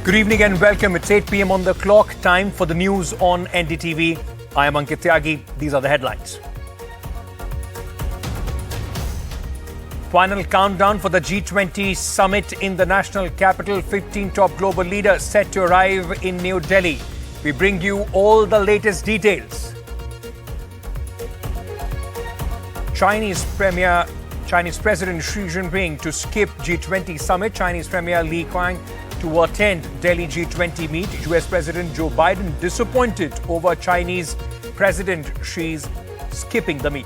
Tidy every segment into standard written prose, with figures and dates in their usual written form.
Good evening and welcome. It's 8 p.m. on the clock. Time for the news on NDTV. I am Ankit Tyagi. These are the headlines. Final countdown for the G20 summit in the national capital. 15 top global leaders set to arrive in New Delhi. We bring you all the latest details. Chinese President Xi Jinping to skip G20 summit. Chinese Premier Li Qiang to attend Delhi G20 meet. US President Joe Biden disappointed over Chinese President Xi's skipping the meet.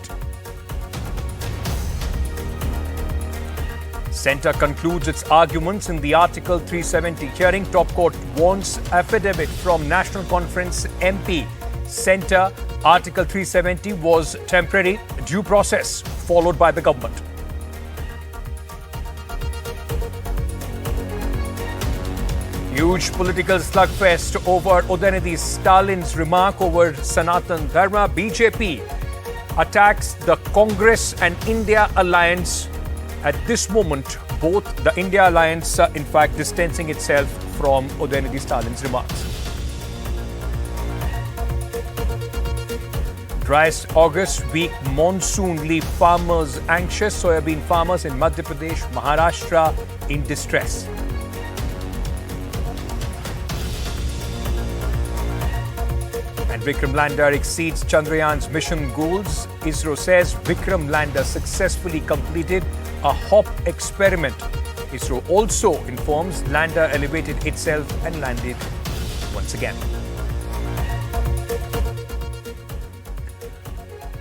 Centre concludes its arguments in the Article 370 hearing. Top court wants affidavit from National Conference MP. Centre Article 370 was temporary. Due process followed by the government. Huge political slugfest over Udhayanidhi Stalin's remark over Sanatana Dharma. BJP attacks the Congress and India alliance. At this moment, both the India alliance in fact distancing itself from Udhayanidhi Stalin's remarks. Driest August week monsoon leave farmers anxious. Soybean farmers in Madhya Pradesh, Maharashtra in distress. And Vikram lander exceeds Chandrayaan's mission goals. ISRO says Vikram lander successfully completed a hop experiment. ISRO also informs lander elevated itself and landed once again.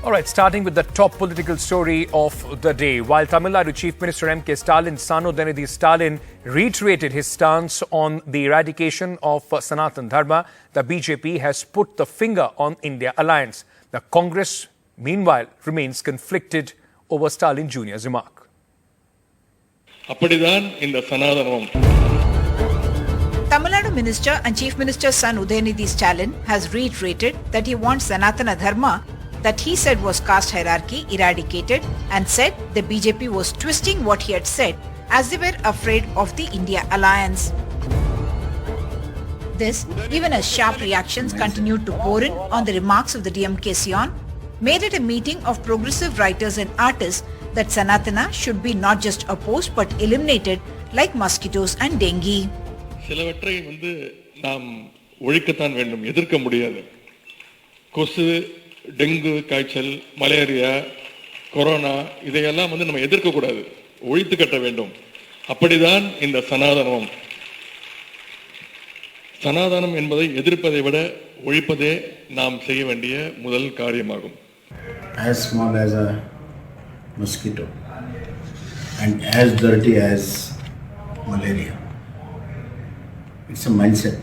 All right, starting with the top political story of the day. While Tamil Nadu Chief Minister M.K. Stalin's son Udhayanidhi Stalin reiterated his stance on the eradication of Sanatana Dharma, the BJP has put the finger on India alliance. The Congress, meanwhile, remains conflicted over Stalin Jr.'s remark. அப்படிதான் இந்த சனாதனம். Tamil Nadu Minister and Chief Minister's son Udhayanidhi Stalin has reiterated that he wants Sanatana Dharma, that he said was caste hierarchy, eradicated, and said the BJP was twisting what he had said as they were afraid of the India alliance. This, even as sharp reactions continued to pour in on the remarks of the DMK Sion, made it a meeting of progressive writers and artists that Sanatana should be not just opposed but eliminated like mosquitoes and dengue. சிலவற்றை நாம் ஒழிக்கத்தான் வேண்டும், எதிர்க்க முடியாது. கொசு, dengue காய்ச்சல், malaria, corona இதையெல்லாம் நம்ம எதிர்க்க கூடாது, ஒழித்து கட்ட வேண்டும். அப்படிதான் இந்த சனாதனம். சனாதனம் என்பதை எதிர்ப்பதை விட ஒழிப்பதே நாம் செய்ய வேண்டிய முதல் காரியமாகும். As small as a mosquito and as dirty as malaria. It's a mindset.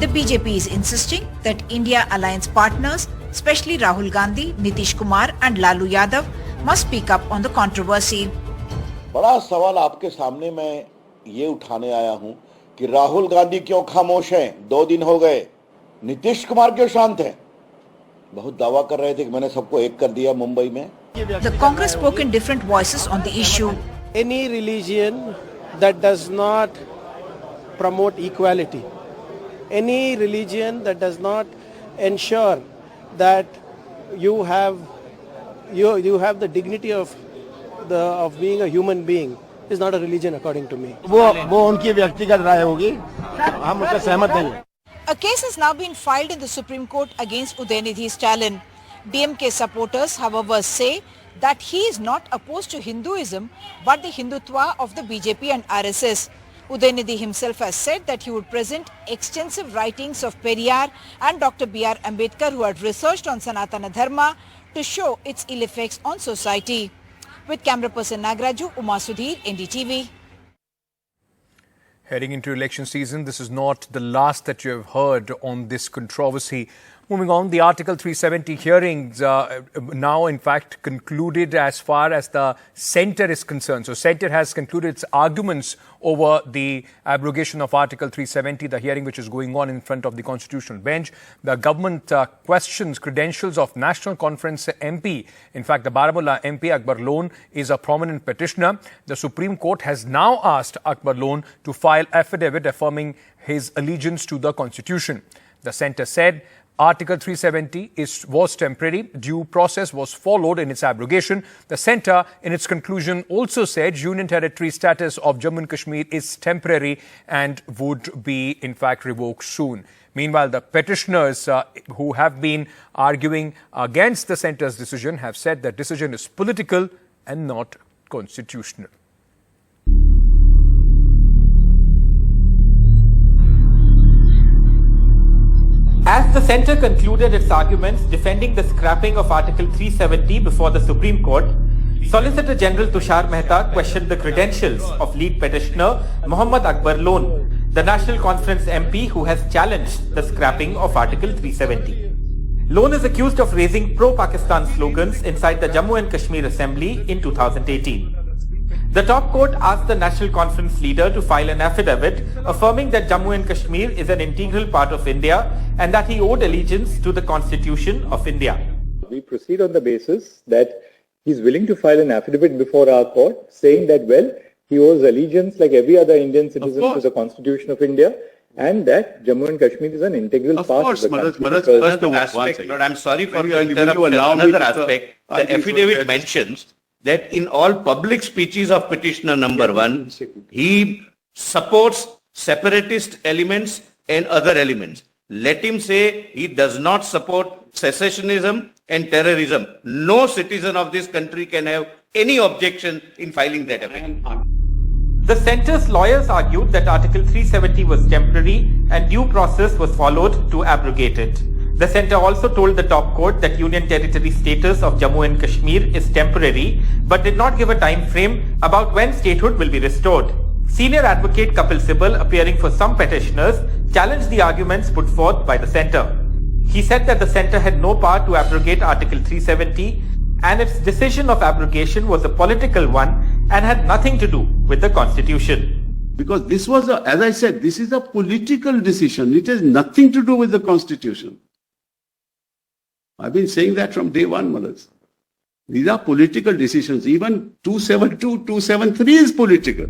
The BJP is insisting that India alliance partners, especially Rahul Gandhi, Nitish Kumar and Lalu Yadav, must speak up on the controversy. बड़ा सवाल आपके सामने मैं ये उठाने आया हूं कि राहुल गांधी क्यों खामोश हैं? 2 दिन हो गए. नीतीश कुमार क्यों शांत हैं? बहुत दावा कर रहे थे कि मैंने सबको एक कर दिया मुंबई में. The Congress spoke in different voices on the issue. Any religion that does not promote equality, any religion that does not ensure that you have the dignity of being a human being is not a religion according to me. वो उनकी व्यक्तिगत राय होगी, हम उससे सहमत नहीं हैं. A case has now been filed in the Supreme Court against Udhayanidhi Stalin. DMK supporters, however, say that he is not opposed to Hinduism but the Hindutva of the BJP and RSS. Udhayanidhi himself has said that he would present extensive writings of Periyar and Dr. B.R. Ambedkar, who had researched on Sanatana Dharma, to show its ill effects on society. With camera person Nagraju, Uma Sudhir, NDTV. Heading into election season, this is not the last that you have heard on this controversy. Moving on, the Article 370 hearings now, in fact, concluded as far as the centre is concerned. So, centre has concluded its arguments over the abrogation of Article 370, the hearing which is going on in front of the Constitutional Bench. The government questions credentials of National Conference MP. In fact, the Baramulla MP Akbar Lone is a prominent petitioner. The Supreme Court has now asked Akbar Lone to file affidavit affirming his allegiance to the Constitution. The centre said Article 370 was temporary. Due process was followed in its abrogation. The centre, in its conclusion, also said Union Territory status of Jammu and Kashmir is temporary and would be, in fact, revoked soon. Meanwhile, the petitioners who have been arguing against the centre's decision have said that decision is political and not constitutional. As the centre concluded its arguments defending the scrapping of Article 370 before the Supreme Court, Solicitor General Tushar Mehta questioned the credentials of lead petitioner Mohammad Akbar Lone, the National Conference MP who has challenged the scrapping of Article 370. Lone is accused of raising pro-Pakistan slogans inside the Jammu and Kashmir Assembly in 2018. The top court asked the National Conference leader to file an affidavit affirming that Jammu and Kashmir is an integral part of India and that he owed allegiance to the Constitution of India. We proceed on the basis that he's willing to file an affidavit before our court saying that, well, he owes allegiance like every other Indian citizen to the Constitution of India and that Jammu and Kashmir is an integral part of the country. I'm sorry for the interruption. Another aspect, the affidavit mentions that in all public speeches of petitioner number 1, he supports separatist elements and other elements. Let him say he does not support secessionism and terrorism. No citizen of this country can have any objection in filing that affidavit. The centre's lawyers argued that Article 370 was temporary and due process was followed to abrogate it. The centre also told the top court that Union Territory status of Jammu and Kashmir is temporary, but did not give a time frame about when statehood will be restored. Senior advocate Kapil Sibal, appearing for some petitioners, challenged the arguments put forth by the centre. He said that the centre had no power to abrogate Article 370 and its decision of abrogation was a political one and had nothing to do with the Constitution. Because this was, as I said, this is a political decision. It has nothing to do with the Constitution. I've been saying that from day one, Malas. These are political decisions. Even 272, 273 is political.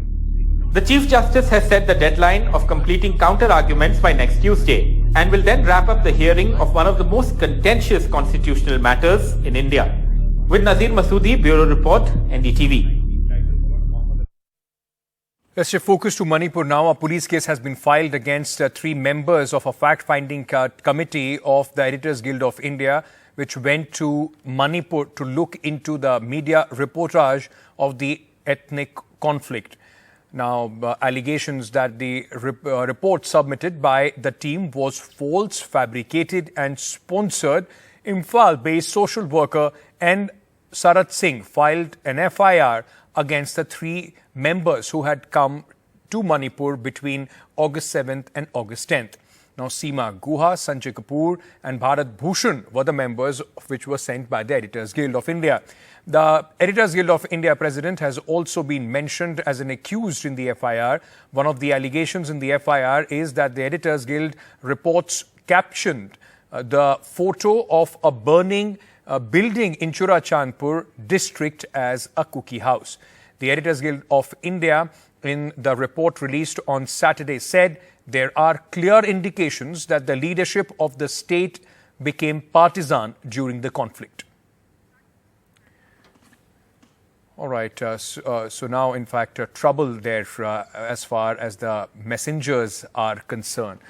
The Chief Justice has set the deadline of completing counter-arguments by next Tuesday and will then wrap up the hearing of one of the most contentious constitutional matters in India. With Nazir Masoodi, Bureau Report, NDTV. Let's shift focus to Manipur now. A police case has been filed against 3 members of a fact-finding committee of the Editors Guild of India, which went to Manipur to look into the media reportage of the ethnic conflict. Now, allegations that the report submitted by the team was false, fabricated and sponsored. Imphal-based social worker N. Sarat Singh filed an FIR against the 3 members who had come to Manipur between August 7th and August 10th. Now, Seema Guha, Sanjay Kapoor and Bharat Bhushan were the members which were sent by the Editors Guild of India. The Editors Guild of India president has also been mentioned as an accused in the FIR. One of the allegations in the FIR is that the Editors Guild reports captioned the photo of a burning building in Churachandpur district as a cookie house. The Editors Guild of India, in the report released on Saturday, said there are clear indications that the leadership of the state became partisan during the conflict. All right, so now, in fact, trouble there as far as the messengers are concerned.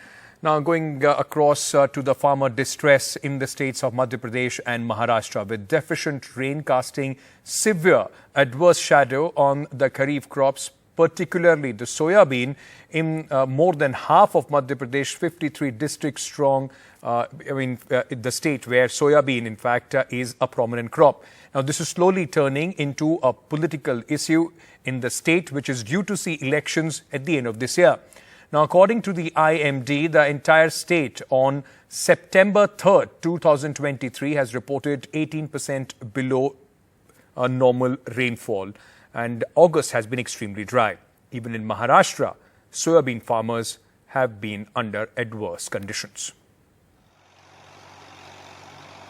Now, going across to the farmer distress in the states of Madhya Pradesh and Maharashtra, with deficient rain casting severe adverse shadow on the Kharif crops, particularly the soya bean, in more than half of Madhya Pradesh, 53 districts strong, the state where soya bean, in fact, is a prominent crop. Now, this is slowly turning into a political issue in the state, which is due to see elections at the end of this year. Now, according to the IMD, the entire state on September 3rd, 2023 has reported 18% below a normal rainfall, and August has been extremely dry. Even in Maharashtra, soybean farmers have been under adverse conditions.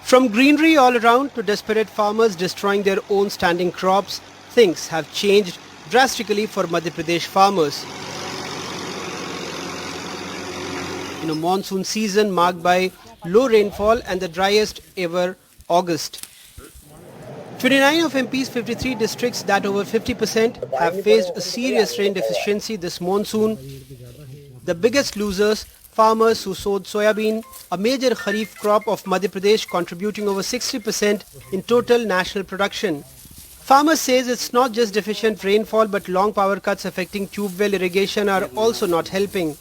From greenery all around to desperate farmers destroying their own standing crops, things have changed drastically for Madhya Pradesh farmers. In a monsoon season marked by low rainfall and the driest ever August. 29 of MP's 53 districts, that over 50%, have faced a serious rain deficiency this monsoon. The biggest losers, farmers who sowed soybean, a major kharif crop of Madhya Pradesh, contributing over 60% in total national production. Farmers says it's not just deficient rainfall but long power cuts affecting tube well irrigation are also not helping.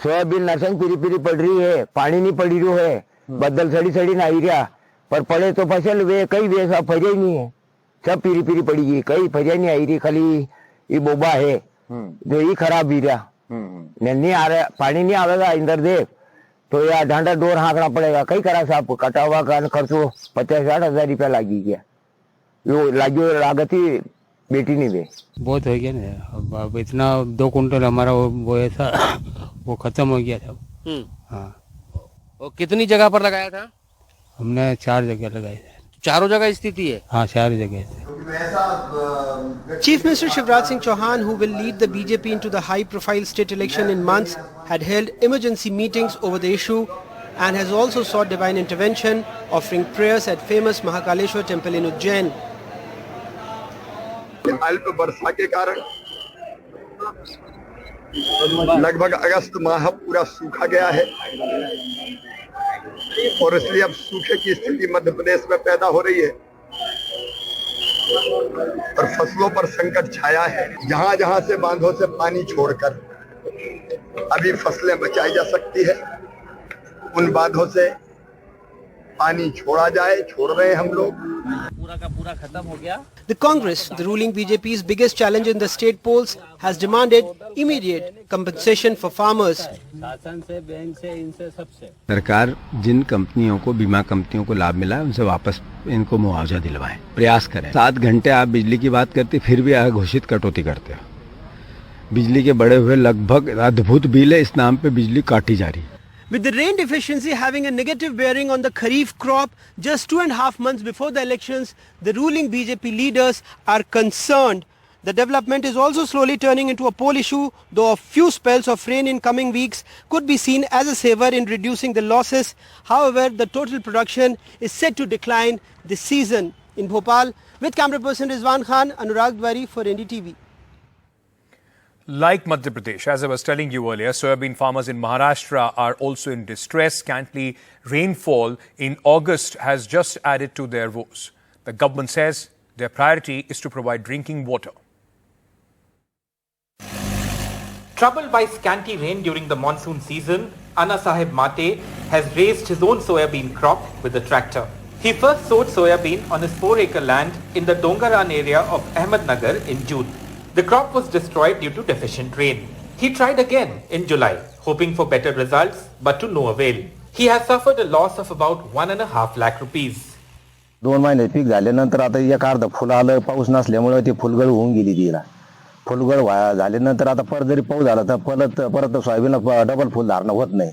Soybean नरसंग पीरी पीरी पड़ रही है, पानी नहीं पड़ी रही है, बदल सड़ी सड़ी नहीं रहा, पर पड़े तो फसल वे कई वे सब फजे नहीं है, सब पीरी पीरी पड़ी, कई फजे नहीं आई रही, खाली ये बोबा है, जो ये खराब भी रहा, नहीं आ रहा, पानी नहीं आवेगा इंदर देख, तो यार ढांडा डोर हाँकना पड़ेगा, कई करा साहब कटा हुआ का खर्चो 50,000-60,000 रुपया लगी गया, यो लागत ही बेटी नहीं दे। बहुत हो गया ना, अब इतना 2 कुंटल हमारा वो ऐसा वो खत्म हो गया था। हाँ। और कितनी जगह पर लगाया था? हमने 4 जगह लगाए थे। चारों जगह स्थिति है? हाँ, 4 जगह से। Chief Minister Shivraj Singh Chauhan, who will lead the BJP into the high-profile state election in months, had held emergency meetings over the issue and has also sought divine intervention, offering prayers at famous Mahakaleshwar temple in Ujjain. अल्प वर्षा के कारण लगभग अगस्त माह पूरा सूखा गया है और इसलिए अब सूखे की स्थिति मध्य प्रदेश में पैदा हो रही है और फसलों पर संकट छाया है। जहां जहां से बांधों से पानी छोड़कर अभी फसलें बचाई जा सकती है, उन बांधों से पानी छोड़ा जाए, छोड़ रहे हैं हम लोग। पूरा का पूरा खत्म हो गया। The Congress, the ruling BJP's biggest challenge in the state polls, has demanded immediate compensation for farmers. शासन से, बैंक से, इनसे सबसे सरकार जिन कंपनियों को, बीमा कंपनियों को लाभ मिला है, उनसे वापस इनको मुआवजा दिलवाएं, प्रयास करें। 7 घंटे आप बिजली की बात करते फिर भी अघोषित कटौती करते हो। बिजली के बढ़े हुए लगभग अद्भुत बिल है, इस नाम पे बिजली काटी जा रही है। With the rain deficiency having a negative bearing on the Kharif crop just 2.5 months before the elections, the ruling BJP leaders are concerned. The development is also slowly turning into a poll issue, though a few spells of rain in coming weeks could be seen as a saver in reducing the losses. However, the total production is set to decline this season. In Bhopal, with camera person Rizwan Khan, Anurag Dwari for NDTV. Like Madhya Pradesh, as I was telling you earlier, soybean farmers in Maharashtra are also in distress. Scantly rainfall in August has just added to their woes. The government says their priority is to provide drinking water. Troubled by scanty rain during the monsoon season, Anna Sahib Mate has raised his own soybean crop with a tractor. He first sowed soybean on his 4-acre land in the Dongaran area of Ahmednagar in June. The crop was destroyed due to deficient rain. He tried again in July, hoping for better results, but to no avail. He has suffered a loss of about 1.5 lakh rupees. 2 महिने peak झाल्यानंतर आता एक अर्ध full आलं, पाऊस नसल्यामुळे ती फुलगळ होऊन गेली तिला. फुलगळ झाल्यानंतर आता परत जरी पाऊस झाला तर परत सोयाबीनला डबल फुल धारण होत नाही.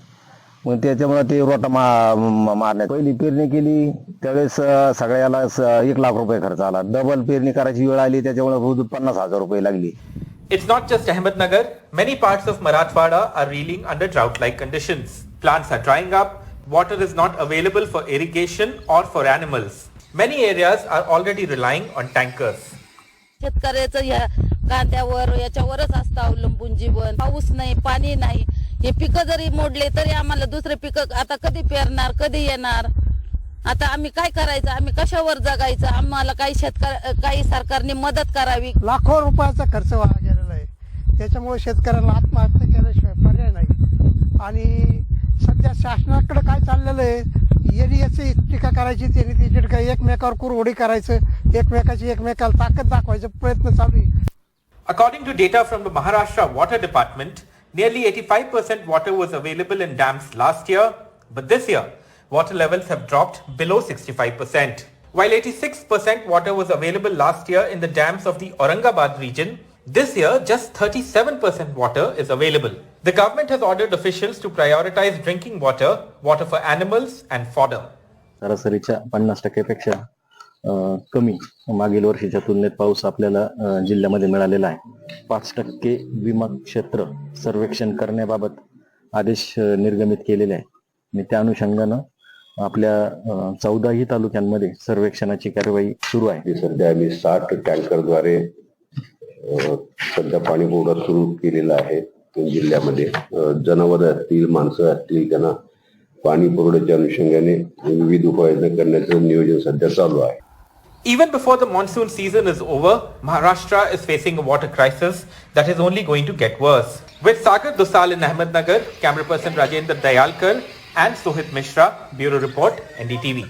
मग त्याच्यामुळे ते रोटा मारण्यात पहिली पेरणी केली त्यावेळेस सगळ्याला 1 लाख रुपये खर्च आला. डबल पेरणी करायची वेळ आली त्याच्यामुळे 50,000 रुपये लागली. It's not just Ahmednagar. Many parts of Marathwada are reeling under drought-like conditions. Plants are drying up. Water is not available for irrigation or for animals. Many areas are already relying on tankers. शेतकऱ्याचं या कांद्यावर याच्यावरच असतं अवलंबून जीवन. पाऊस नाही, पाणी नाही. हे पिकं जरी मोडले तरी आम्हाला दुसरे पिकं आता कधी पेरणार, कधी येणार. आता आम्ही काय करायचं, आम्ही कशावर जगायचं. आम्हाला काही सरकारने मदत करावी. लाखो रुपयाचा खर्च व्हायला गेलेला आहे. त्याच्यामुळे शेतकऱ्यांना आत्महत्या केल्याशिवाय पर्याय नाही. आणि सध्या शासनाकडे काय चाललेलं आहे, याची टीका करायची, त्यांनी त्याची टीका, एकमेकावर कुरघोडी करायचं, एकमेकाला ताकद दाखवायचा प्रयत्न चालू आहे. According to data from the Maharashtra Water Department, nearly 85% water was available in dams last year, but this year, water levels have dropped below 65%. While 86% water was available last year in the dams of the Aurangabad region, this year just 37% water is available. The government has ordered officials to prioritize drinking water, water for animals and fodder. सरासरीच्या 50% कमी मागील वर्षीच्या तुलनेत पाऊस आपल्याला जिल्ह्यामध्ये मिळालेला आहे. 5% विमा क्षेत्र सर्वेक्षण करण्याबाबत आदेश निर्गमित केलेले आहे आणि त्या अनुषंगाने आपल्या 14ही तालुक्यांमध्ये सर्वेक्षणाची कार्यवाही सुरू आहे. सध्या आम्ही 60 टँकरद्वारे सध्या पाणी पुरवठा सुरू केलेला आहे जिल्ह्यामध्ये. जनावरं असतील, माणसं असतील, त्यांना पाणी पुरवठ्याच्या अनुषंगाने विविध उपाययोजना करण्याचं नियोजन सध्या चालू आहे. Even before the monsoon season is over, Maharashtra is facing a water crisis that is only going to get worse. With Sagar Dusal in Ahmednagar, camera person Rajendra Dayalkar and Sohit Mishra, Bureau Report, NDTV.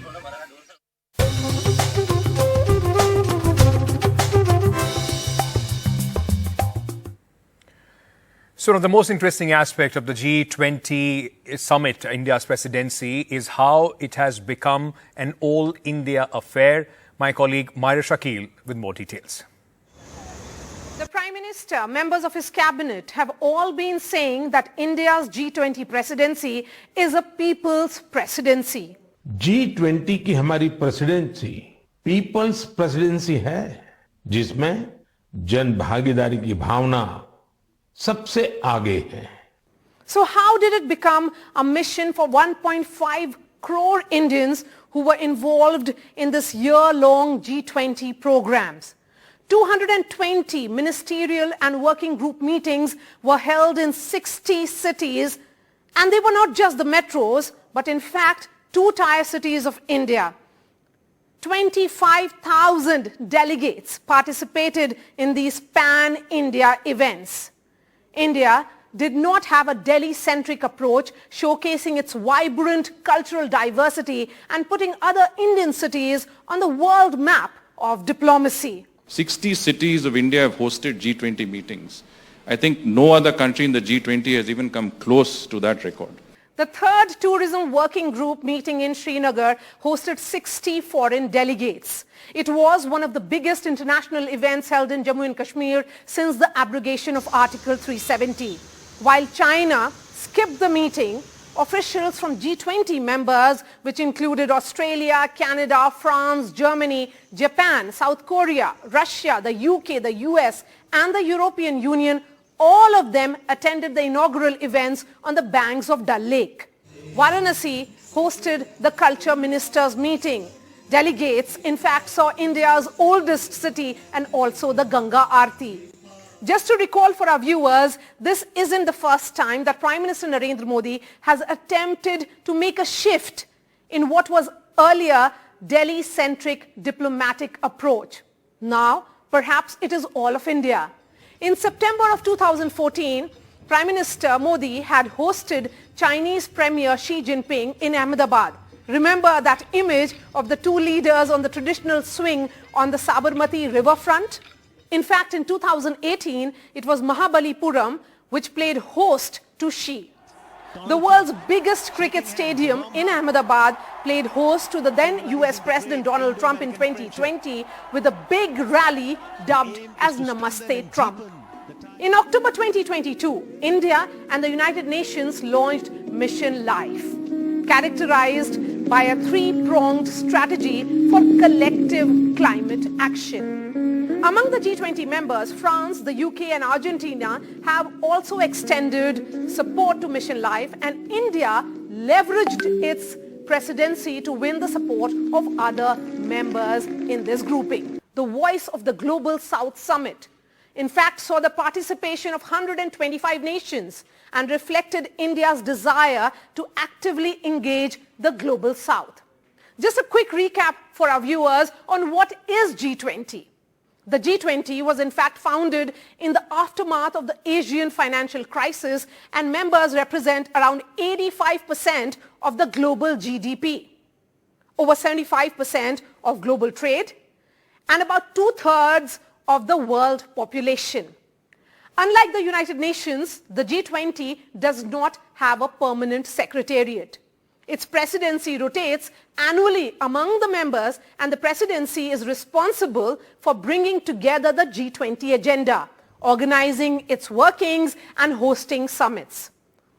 So one of the most interesting aspects of the G20 summit, India's presidency, is how it has become an all-India affair. My colleague Myra Shakil with more details. The Prime Minister, members of his cabinet have all been saying that India's G20 presidency is a people's presidency. G20 की हमारी presidency peoples presidency है, जिसमें जन भागीदारी की भावना सबसे आगे है. So how did it become a mission for 1.5 crore Indians who were involved in this year-long G20 programs? 220 ministerial and working group meetings were held in 60 cities, and they were not just the metros, but in fact 2 tier cities of India. 25,000 delegates participated in these pan-India events. India did not have a Delhi-centric approach, showcasing its vibrant cultural diversity and putting other Indian cities on the world map of diplomacy. 60 cities of India have hosted G20 meetings. I think no other country in the G20 has even come close to that record. The third tourism working group meeting in Srinagar hosted 60 foreign delegates. It was one of the biggest international events held in Jammu and Kashmir since the abrogation of Article 370. While China skipped the meeting, officials from G20 members, which included Australia, Canada, France, Germany, Japan, South Korea, Russia, the UK, the US, and the European Union, all of them attended the inaugural events on the banks of Dal Lake. Varanasi hosted the culture ministers meeting. Delegates, in fact, saw India's oldest city and also the Ganga Aarti. Just to recall for our viewers, this isn't the first time that Prime Minister Narendra Modi has attempted to make a shift in what was earlier Delhi-centric diplomatic approach. Now, perhaps it is all of India. In September of 2014, Prime Minister Modi had hosted Chinese Premier Xi Jinping in Ahmedabad. Remember that image of the 2 leaders on the traditional swing on the Sabarmati riverfront? In fact, in 2018, it was Mahabalipuram which played host to Xi. The world's biggest cricket stadium in Ahmedabad played host to the then US President Donald Trump in 2020 with a big rally dubbed as Namaste Trump. In October 2022, India and the United Nations launched Mission Life, characterized by a 3-pronged strategy for collective climate action. Among the G20 members, France, the UK and Argentina have also extended support to Mission Life, and India leveraged its presidency to win the support of other members in this grouping. The Voice of the Global South Summit, in fact, saw the participation of 125 nations and reflected India's desire to actively engage the Global South. Just a quick recap for our viewers on what is G20. The G20 was in fact founded in the aftermath of the Asian financial crisis, and members represent around 85% of the global GDP, over 75% of global trade, and about 2/3 of the world population. Unlike the United Nations, the G20 does not have a permanent secretariat. Its presidency rotates annually among the members, and the presidency is responsible for bringing together the G20 agenda, organizing its workings and hosting summits.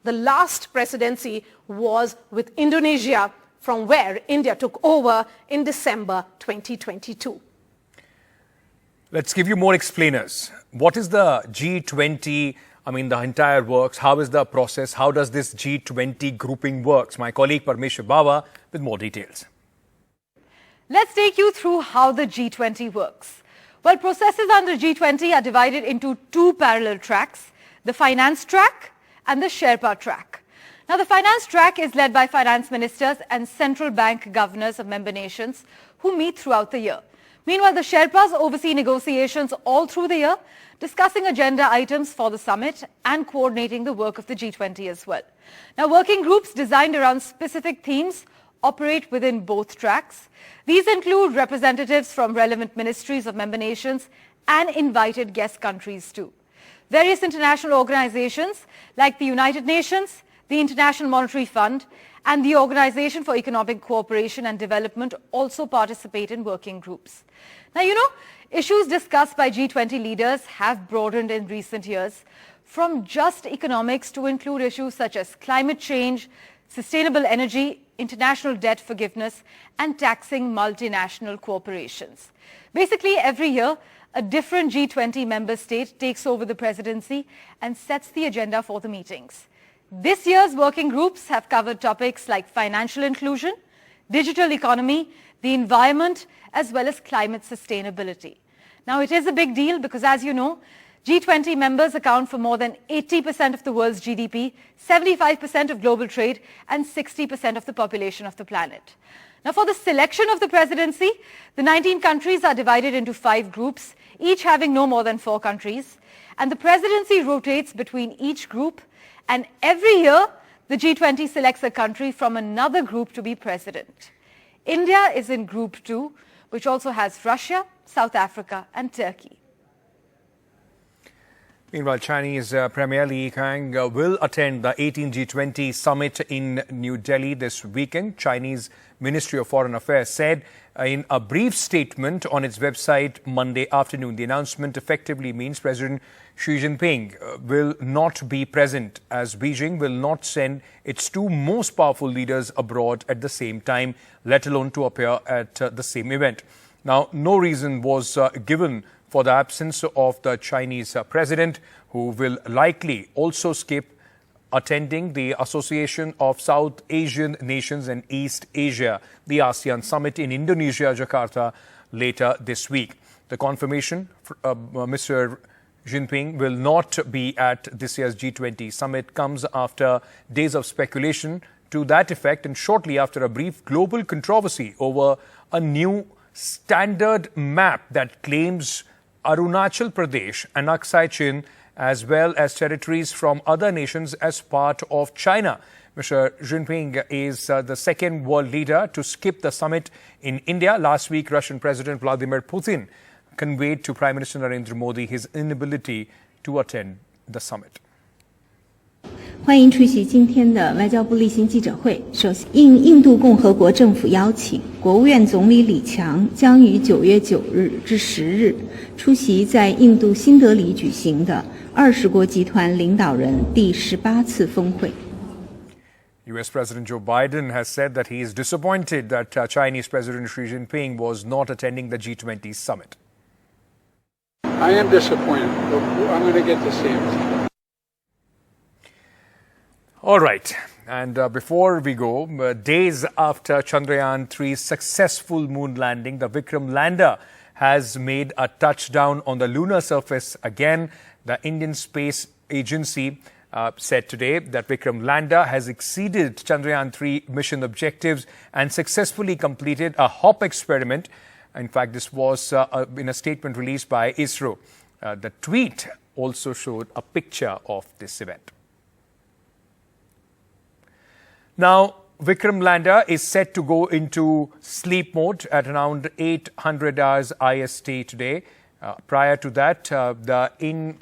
The last presidency was with Indonesia, from where India took over in December 2022. Let's give you more explainers. What is the G20? I mean, the entire works. How is the process? How does this G20 grouping works? My colleague Parmeshwar Bawa with more details. Let's take you through how the G20 works. Well, processes under G20 are divided into two parallel tracks, the finance track and the Sherpa track. Now, the finance track is led by finance ministers and central bank governors of member nations who meet throughout the year. Meanwhile, the Sherpas oversee negotiations all through the year, discussing agenda items for the summit and coordinating the work of the G20 as well. Now, working groups designed around specific themes operate within both tracks. These include representatives from relevant ministries of member nations and invited guest countries too. Various international organizations like the United Nations, the International Monetary Fund, and the Organization for Economic Cooperation and Development also participate in working groups. Now, issues discussed by G20 leaders have broadened in recent years, from just economics to include issues such as climate change, sustainable energy, international debt forgiveness, and taxing multinational corporations. Basically, every year, a different G20 member state takes over the presidency and sets the agenda for the meetings. This year's working groups have covered topics like financial inclusion, digital economy, the environment, as well as climate sustainability. Now, it is a big deal because, as you know, G20 members account for more than 80% of the world's GDP, 75% of global trade, and 60% of the population of the planet. Now, for the selection of the presidency, the 19 countries are divided into 5 groups, each having no more than 4 countries. And the presidency rotates between each group, and every year, the G20 selects a country from another group to be president. India is in Group 2, which also has Russia, South Africa, and Turkey. Meanwhile, Chinese Premier Li Qiang will attend the 18 G20 summit in New Delhi this weekend. Chinese Ministry of Foreign Affairs said in a brief statement on its website Monday afternoon, the announcement effectively means President Xi Jinping will not be present, as Beijing will not send its 2 most powerful leaders abroad at the same time, let alone to appear at the same event. Now, no reason was given for the absence of the Chinese president, who will likely also skip attending the Association of South Asian Nations and East Asia, the ASEAN summit in Indonesia, Jakarta, later this week. The confirmation, Mr. Jinping will not be at this year's G20 summit, comes after days of speculation to that effect and shortly after a brief global controversy over a new standard map that claims Arunachal Pradesh and Aksai Chin as well as territories from other nations as part of China. Mr. Jinping is the second world leader to skip the summit in India. Last week, Russian President Vladimir Putin conveyed to Prime Minister Narendra Modi his inability to attend the summit. 欢迎出席今天的外交部例行记者会。首先，应印度共和国政府邀请，国务院总理李强将于9月9日至10日出席在印度新德里举行的20国集团领导人第18次峰会。 US President Joe Biden has said that he is disappointed that Chinese President Xi Jinping was not attending the G20 summit. I am disappointed, but I'm going to get to see him. All right. And before we go, days after Chandrayaan-3's successful moon landing, the Vikram lander has made a touchdown on the lunar surface again. The Indian Space Agency said today that Vikram lander has exceeded Chandrayaan-3 mission objectives and successfully completed a hop experiment. In fact, this was in a statement released by ISRO. The tweet also showed a picture of this event. Now, Vikram lander is set to go into sleep mode at around 800 hours IST today. Prior to that, the in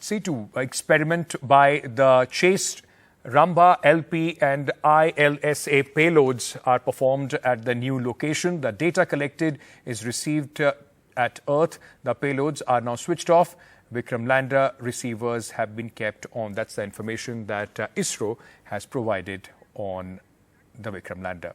situ experiment by the chased Ramba, LP and ILSA payloads are performed at the new location. The data collected is received at Earth. The payloads are now switched off. Vikram lander receivers have been kept on. That's the information that ISRO has provided on the Vikram lander.